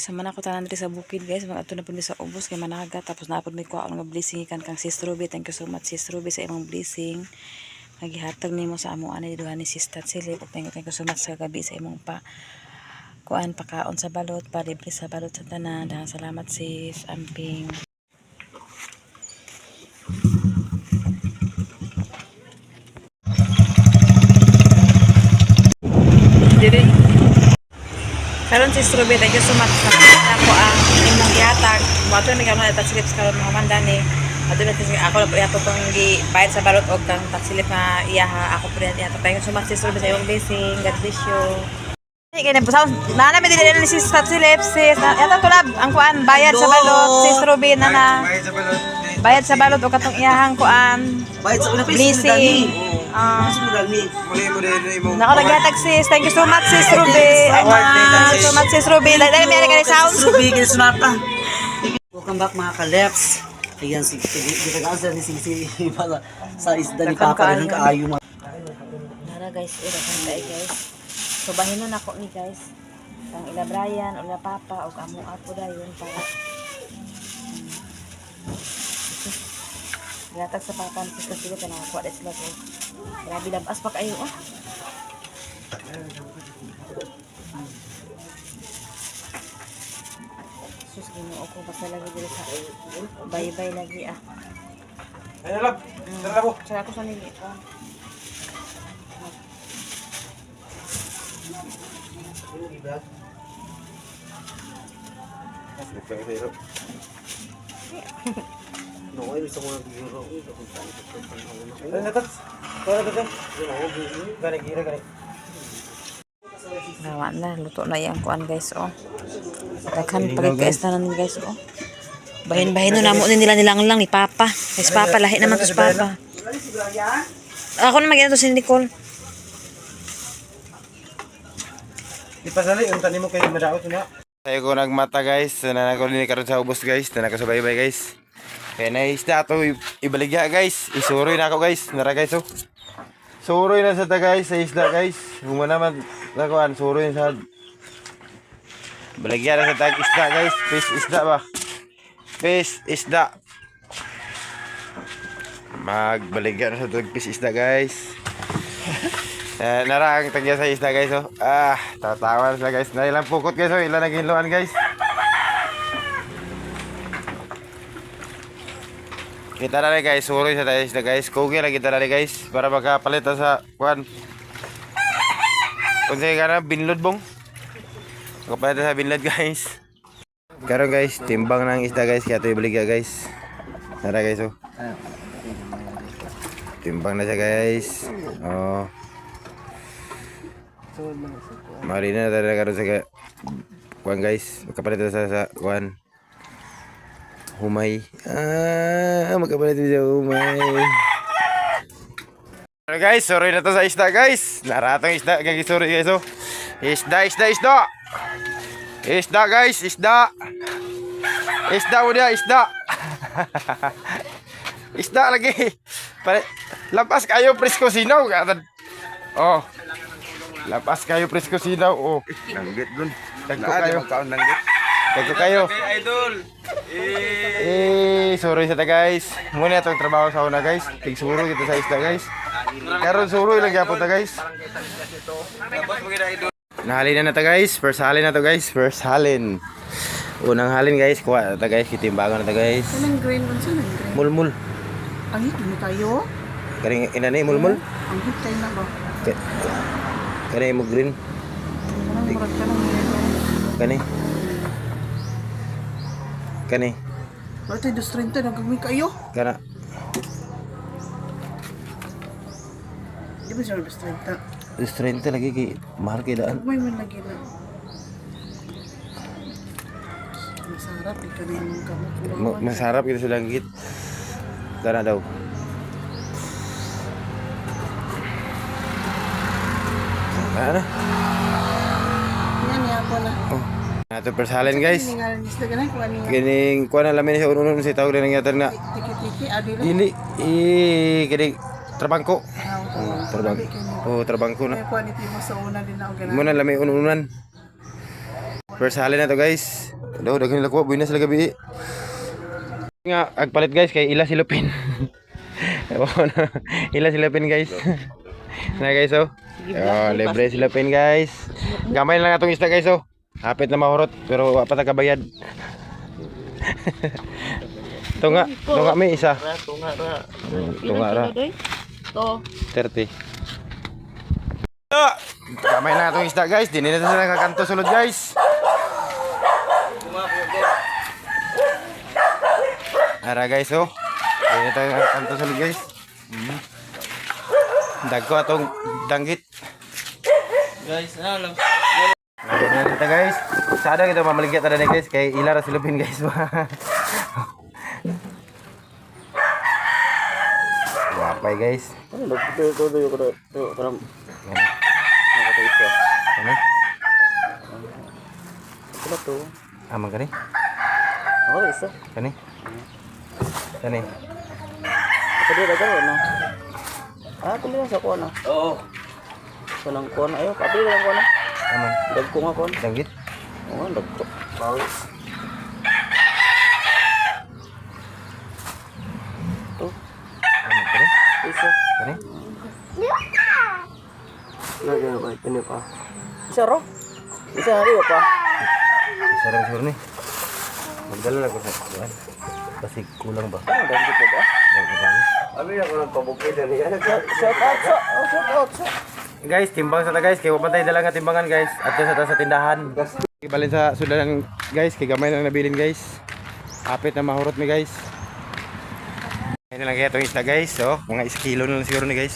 guys, sama na ko tanan diri sa bukid guys, mga ato na pud sa ubos kay managa tapos napod may kuha nga blessing kan kang Sis Ruby. Thank you so much Sis Ruby sa imong blessing. Nagihatag nimo sa amo ani duha ni Sis Tatsilip. Thank you so much sa gabi sa imong pa kuan pakaon sa balot, palibre sa balot sa tanan. Daghang salamat sis Amping. Diri. Karon Sis Ruby, thank you so much sa ako ang imong gihatag. Moto ni gamay Tatsilip karon mga mandani. Ato na ako na priyato kang gibayad sa balot og kang Tatsilip na iyaha ako priyato. Thank you so much Sis Ruby sa imong blessing. God bless you. Kaya nana may dili ni Sis Tatsilip sis. Yato tulab ang kuan bayad sa balot Sis Ruby nana. Bayad sa balot o katong iyahang kuan. Bayad sa una blessing. Nakalagayatag sis. Thank you so much Sis Ruby. So much Sis Ruby. Dahil may ka sound. Ruby kinsunata. Welcome back mga ka-leps. Ayan si gitagaan ni Sisi sa isda ni Papa rin kaayo. Nara guys, ira kan guys. So bahinon ako ni guys. Kang ila Brian, ila Papa ug amo apo dayon para gatag sa Papa sis kasi ko na ako sila ko. Grabe labas pa kayo oh. Sus Ginoo ko basta lagi diri sa bye-bye lagi ah. Ay lab, tara po. Sa ako sa nili ko. No, ay gusto ko ng biro. Ay natat. Tara dito. Gani gira gani. Nawa na, luto na yung kuan guys oh. Daghan pagkais na namin guys oh. Bahin-bahin na mo nila nilang lang ni Papa. Guys Papa, lahi naman to si Papa. Ako na magina to si Nicole. Ipasali ang tanim mo kay madaot na. Tayo ko nagmata guys, nanako ni karon sa ubos guys, nanako sa bye-bye guys. Kaya na isda to ibaligya guys, isuroy na ako guys, nara guys oh. Suroy na sa ta guys, sa isda guys. Huma naman nakuan, suroy na sa baligya na sa tag isda guys, fish isda ba? Fish isda. Magbaligya na sa tag fish isda guys. Nara ang tagya sa isda guys oh. Tatawa sila guys. Na ilang pukot guys oh, ilang naghiluan guys. Kita na rin guys, suroy sa tayo isda guys. Kugi lang kita na rin guys para makapalit sa kuan. Kung sa'yo ka na, binlod bong. Makapalit sa binlod guys. Karon guys, timbang ng isda guys. Kaya ito ibaligya guys. Nara guys oh. Timbang na siya guys. Oh. Marina na talaga karon sa kuan guys. Makapalit sa kuan. Humay. Makapalit sa humay. Pero guys, sorry na to sa isda guys. Naratong isda, gagi sorry guys oh. Isda. Isda guys, isda. Isda mo dia, isda. Isda lagi. Lapas kayo presko sinaw. Oh. Lapas kayo presko sinaw. Oh. Langgit dun. Tagko kayo. Langgit. Tagko kayo. Idol. Sorry sa ta guys. Muna itong trabaho sa una guys. Tigsuro kita sa isda guys. Karon suro ilang gyapon ta guys. Nahalin na ta guys. First halin na to guys. First halin. Unang halin guys. Kuha na ta guys. Kitimbangan na ta guys. Anong green man sa green? Mulmul. Ang hit mo tayo? Karing inani mulmul. Ang hit tayo na ba? Kani mo green. Anong murag ka ng yelo? Kani. Kani. Wala tayo 230 nagagawin kayo? Kana. Di ba siya 230? Restraint lagi kay mahal kay daan. May man lagi na. Masarap ito na yung kamot. Masarap kita sa langgit. Kana daw. Ano? Yan niya ako na. Oh. Nato persalin guys. Instagram ko ani. Kining kuan na lamin sa uno sa tawag na nangyatan nga. Tiki-tiki adilo. Dili kining trabangko. Trabangko. Oh, trabangko na. Kaya kuan iti mo sa una din ako ganun. Mo na lamin ununan. First halin na to guys. Daw daghan nila ko buhi na sila gabi. Nga agpalit guys kay ila silupin. Ila silupin guys. Na guys oh. Oh, libre silupin guys. Gamay lang atong isda guys oh. Hapit na mahurot pero wa pa ta kabayad. Tunga may isa. Tunga ra. To. 30. Gamay na atong isda guys. Dili na sila nakakanto sulod guys. Ara guys oh. Dili na tayo nakakanto sulod guys. Dagko atong danggit. Guys, ano lang. Nah, kita guys, sada kita mamaligya tada ni guys kay ila ra silupin guys. Wapay guys. Ano to karam. Nakataisa. Ano? Ano to? Amang kani? Oh, isa. Kani? Kani? Pwede dagan ano? Pili lang sa kuha na. Oo. Sanang kuha na. Ayaw, kapili lang kuha na. Aman. Dagko nga kuha. Danggit. Oo, dagko. Pawis. Ito. Amang kani? Isa. Kani? Lagyan ba? Ini pa. Isa ro? Isa na rin pa. Sarang sur ni. Magdala lang ko sa kuan. Kasi kulang ba? Ano, dagko pa ba? Ano yung ako nagpabukid na niya? Shout out. Guys, timbang sa ta guys, kay wapantay dala nga timbangan guys. At sa tindahan. Ibalin sa sudanan guys, kay gamay na nabilin guys. Apit na mahurot mi guys. Ayun lang kaya itong isda guys, so mga iskilo na lang siguro ni guys.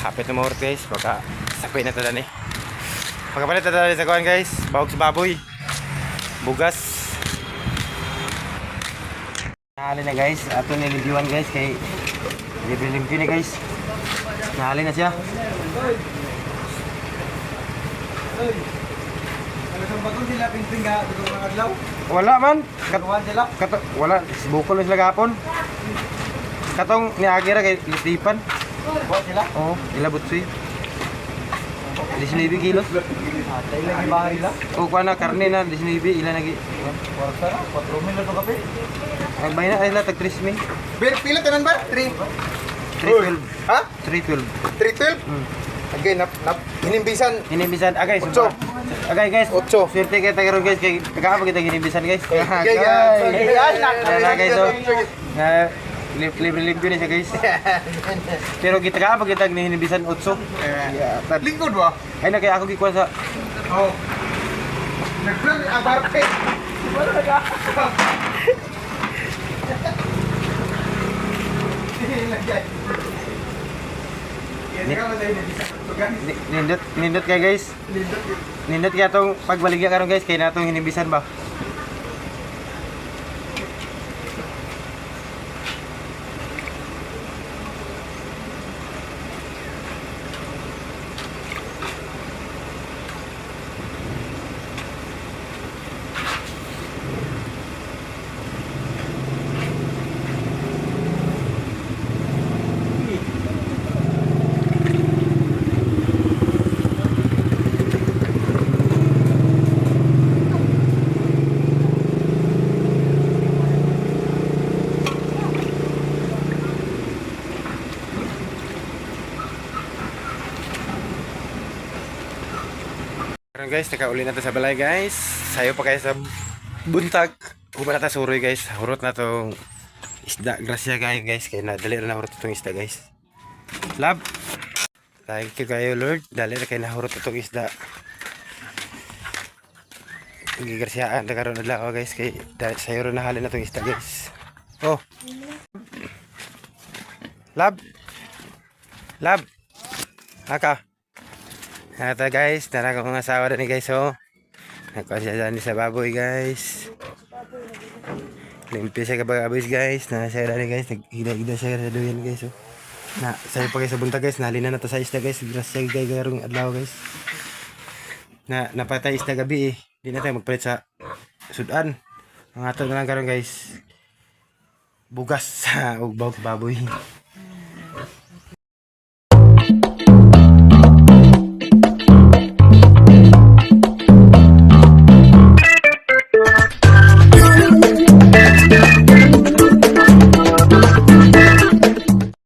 Apit na mahurot guys, baka sapay na tada ni. Pagkapalit na tada sa kuhan guys, bawag sa baboy. Bugas. Nahalin na guys, ato nilibiwan guys kay libre-libre ni guys. Nahalin na siya. Wala man. Wala, bukol na sila gapon. Katong niagira kay lipan. Oo, ilabot suy. 19 kilos. O kuha na, karne na, 19, ilan lagi? 4,000 na ito kape. Nagbay na, ay na, tag 3,000. Pila tanan ba? 3. 312. Ha? 312. 312? Again, hinimbisan. Hinimbisan, agay, Otso. agay guys, 8. Swerte kayo tagaroon guys, kay kakaapa kita hinimbisan guys. Agay, guys, so, libre-libre na siya guys. Pero kita kakaapa kita hinimbisan 8. Lingkod ba? Ay na, kaya ako gikuha sa... Oo. Nag-vlog, abarte. Wala na ka. Nindot kaya guys. Nindot kaya itong pagbaligya karon guys, kaya natong hinimbisan ba? Karon guys, nakauli na to sa balay guys. Sayo pa kayo sa buntag. Uba na ta suroy guys. Hurot na tong isda. Grasya guys. Kaya nadali na hurot itong isda guys. Love. Thank you kayo Lord. Dali na kayo nahurot itong isda. Gigrasyaan na karon adlaw guys. Kaya sayo rin nahalin na itong isda guys. Oh. Love. Love. Haka. Ito guys, tara kong asawa na ni guys oh. Nakuha siya dyan sa baboy guys. Limpyo siya kabagabis guys. Nasa na ni guys, naghida-hida siya sa duyan guys oh. Na, sayo pa guys sa bunta guys, nalina na to sa isda guys. Grasya guys garong adlaw guys. Na, napatay isda gabi eh. Di na tayo magpalit sa sudan. Ang ato na lang karon guys. Bugas sa bawag baboy.